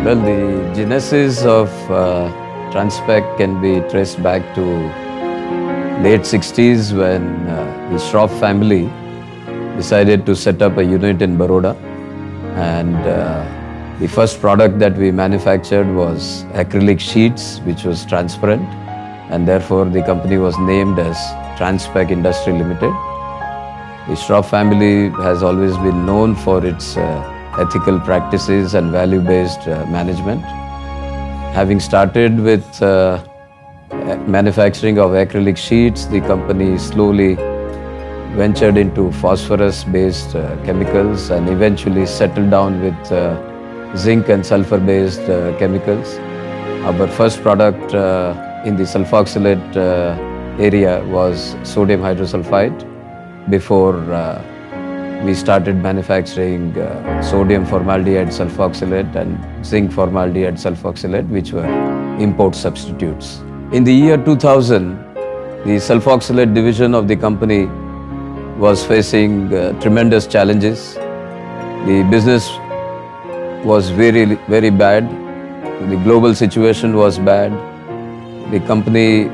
Well, the genesis of Transpec can be traced back to late 60s when the Shroff family decided to set up a unit in Baroda. And the first product that we manufactured was acrylic sheets, which was transparent. And therefore, the company was named as Transpec Industry Limited. The Shroff family has always been known for its ethical practices and value-based management. Having started with manufacturing of acrylic sheets, the company slowly ventured into phosphorus-based chemicals and eventually settled down with zinc and sulfur-based chemicals. Our first product in the sulfoxylate area was sodium hydrosulfide before we started manufacturing sodium formaldehyde sulfoxylate and zinc formaldehyde sulfoxylate, which were import substitutes. In the year 2000, the sulfoxylate division of the company was facing tremendous challenges. The business was very, very bad. The global situation was bad. The company,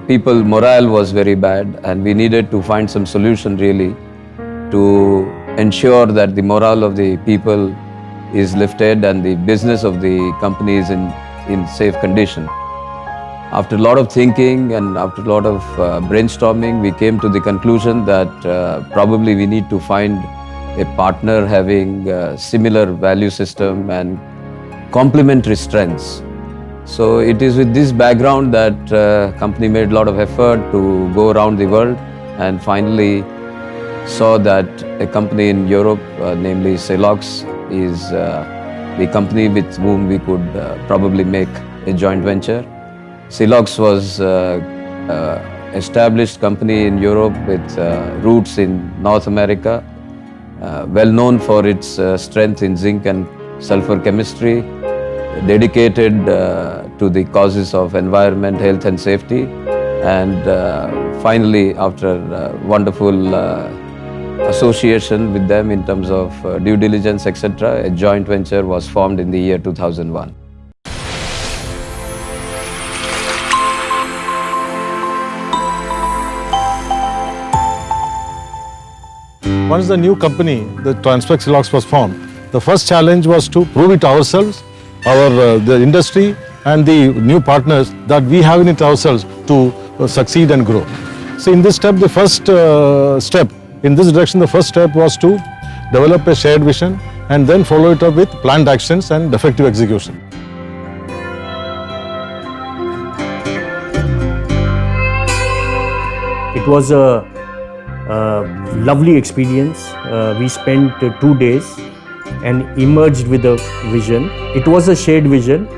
people morale was very bad, and we needed to find some solution really to ensure that the morale of the people is lifted and the business of the company is in safe condition. After a lot of thinking and after a lot of brainstorming, we came to the conclusion that probably we need to find a partner having similar value system and complementary strengths. So it is with this background that company made a lot of effort to go around the world and finally saw that a company in Europe, namely Celox, is the company with whom we could probably make a joint venture. Celox was established company in Europe with roots in North America, well known for its strength in zinc and sulfur chemistry, dedicated to the causes of environment, health and safety. And finally, after wonderful association with them in terms of due diligence, etc., a joint venture was formed in the year 2001. Once the new company, the Transpec Celox, was formed, the first challenge was to prove it ourselves, the industry and the new partners that we have in it ourselves to succeed and grow. So in this step, the first step was to develop a shared vision and then follow it up with planned actions and effective execution. It was a lovely experience. We spent 2 days and emerged with a vision. It was a shared vision.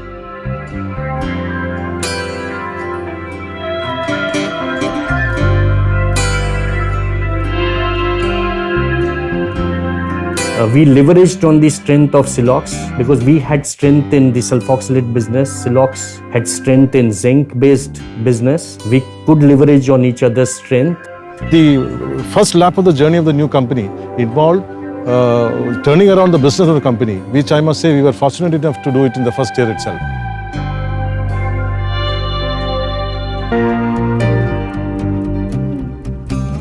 We leveraged on the strength of Celox because we had strength in the sulfoxylate business. Celox had strength in zinc-based business. We could leverage on each other's strength. The first lap of the journey of the new company involved turning around the business of the company, which I must say we were fortunate enough to do it in the first year itself.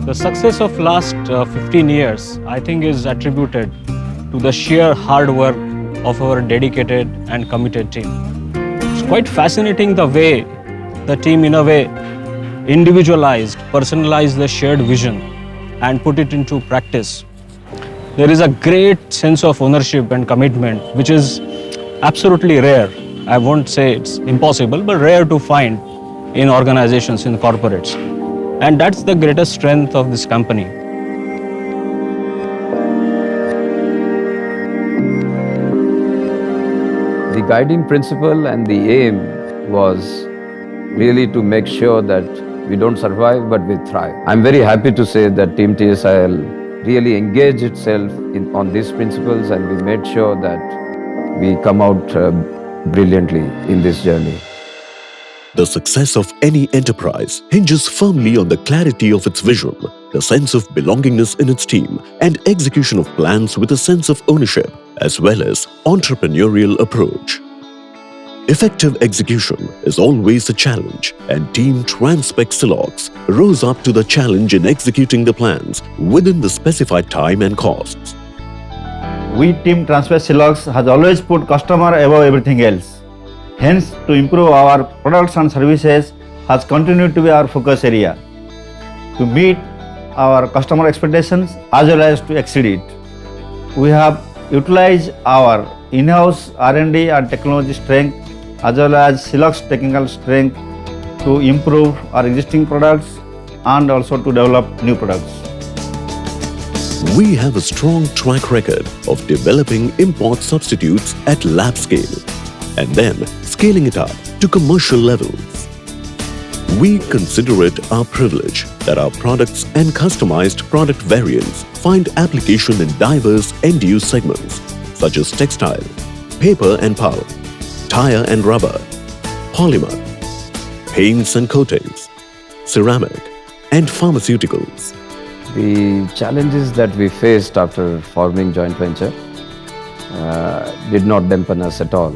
The success of last 15 years, I think, is attributed to the sheer hard work of our dedicated and committed team. It's quite fascinating the way the team, in a way, individualized, personalized the shared vision and put it into practice. There is a great sense of ownership and commitment, which is absolutely rare. I won't say it's impossible, but rare to find in organizations, in corporates. And that's the greatest strength of this company. The guiding principle and the aim was really to make sure that we don't survive, but we thrive. I'm very happy to say that Team TSIL really engaged itself on these principles, and we made sure that we come out brilliantly in this journey. The success of any enterprise hinges firmly on the clarity of its vision, the sense of belongingness in its team, and execution of plans with a sense of ownership, as well as entrepreneurial approach. Effective execution is always a challenge, and Team Transpec Silox rose up to the challenge in executing the plans within the specified time and costs. We Team Transpec Silox has always put customer above everything else. Hence, to improve our products and services has continued to be our focus area, to meet our customer expectations as well as to exceed it. We have utilized our in-house R&D and technology strength as well as Silox technical strength to improve our existing products and also to develop new products. We have a strong track record of developing import substitutes at lab scale and then scaling it up to commercial levels. We consider it our privilege that our products and customized product variants find application in diverse end-use segments such as textile, paper and pulp, tire and rubber, polymer, paints and coatings, ceramic, and pharmaceuticals. The challenges that we faced after forming joint venture did not dampen us at all.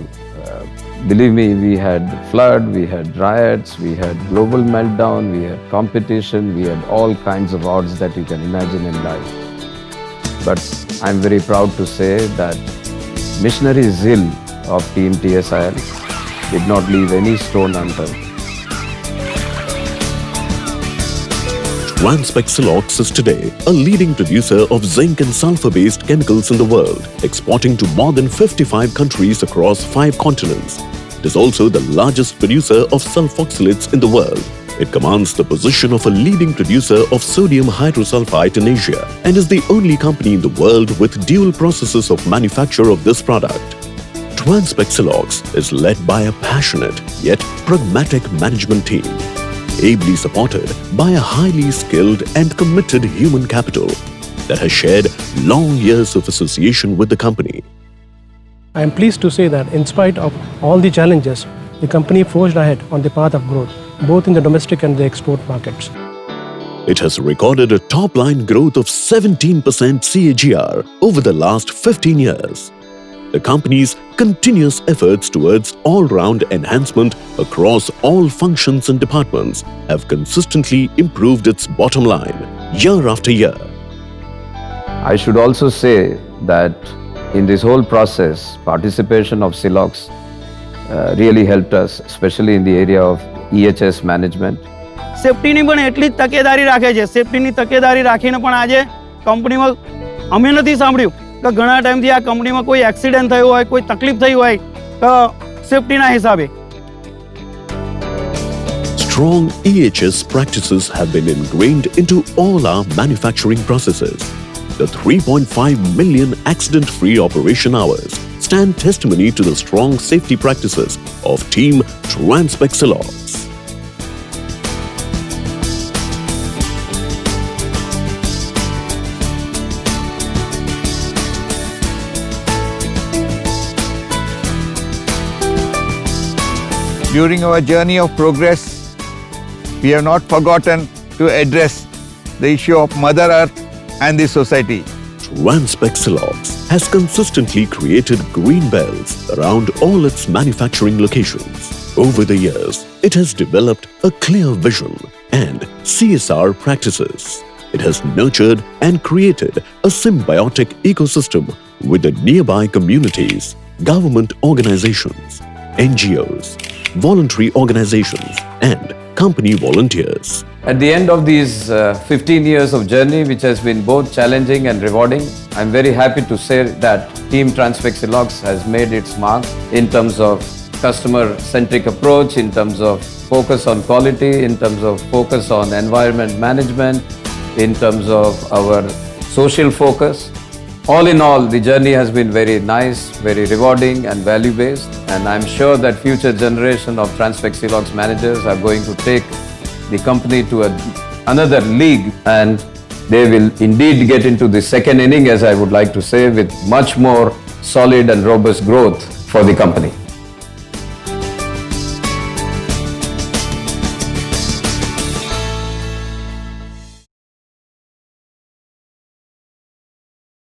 Believe me, we had flood, we had riots, we had global meltdown, we had competition, we had all kinds of odds that you can imagine in life. But I'm very proud to say that missionary zeal of Team TSIL did not leave any stone unturned. Transpec Silox is today a leading producer of zinc and sulfur-based chemicals in the world, exporting to more than 55 countries across 5 continents. It is also the largest producer of sulfoxylates in the world. It commands the position of a leading producer of sodium hydrosulfite in Asia and is the only company in the world with dual processes of manufacture of this product. Transpec Silox is led by a passionate yet pragmatic management team, ably supported by a highly skilled and committed human capital that has shared long years of association with the company. I am pleased to say that in spite of all the challenges, the company forged ahead on the path of growth, both in the domestic and the export markets. It has recorded a top-line growth of 17% CAGR over the last 15 years. The company's continuous efforts towards all-round enhancement across all functions and departments have consistently improved its bottom line year after year. I should also say that in this whole process, participation of Silox really helped us, especially in the area of EHS management. સેફટીની પણ એટલી જ તકેદારી રાખે છે. સેફટીની તકેદારી રાખીને પણ આજે કંપનીમાં અમે નથી સાંભળ્યું કે ઘણા ટાઈમથી આ કંપનીમાં કોઈ એક્સિડન્ટ થયો હોય, કોઈ તકલીફ થઈ હોય તો સેફટીના હિસાબે. Strong EHS practices have been ingrained into all our manufacturing processes. The 3.5 million accident-free operation hours stand testimony to the strong safety practices of Team Transpec Silox. During our journey of progress, we have not forgotten to address the issue of Mother Earth and the society. Transpec Silox has consistently created green belts around all its manufacturing locations. Over the years, it has developed a clear vision and CSR practices. It has nurtured and created a symbiotic ecosystem with the nearby communities, government organizations, NGOs, voluntary organizations, and company volunteers. At the end of these 15 years of journey, which has been both challenging and rewarding, I'm very happy to say that Team Transpec Silox has made its mark in terms of customer-centric approach, in terms of focus on quality, in terms of focus on environment management, in terms of our social focus. All in all, the journey has been very nice, very rewarding and value-based, and I'm sure that future generation of Transpec Silox managers are going to take the company to another league, and they will indeed get into the second inning, as I would like to say, with much more solid and robust growth for the company.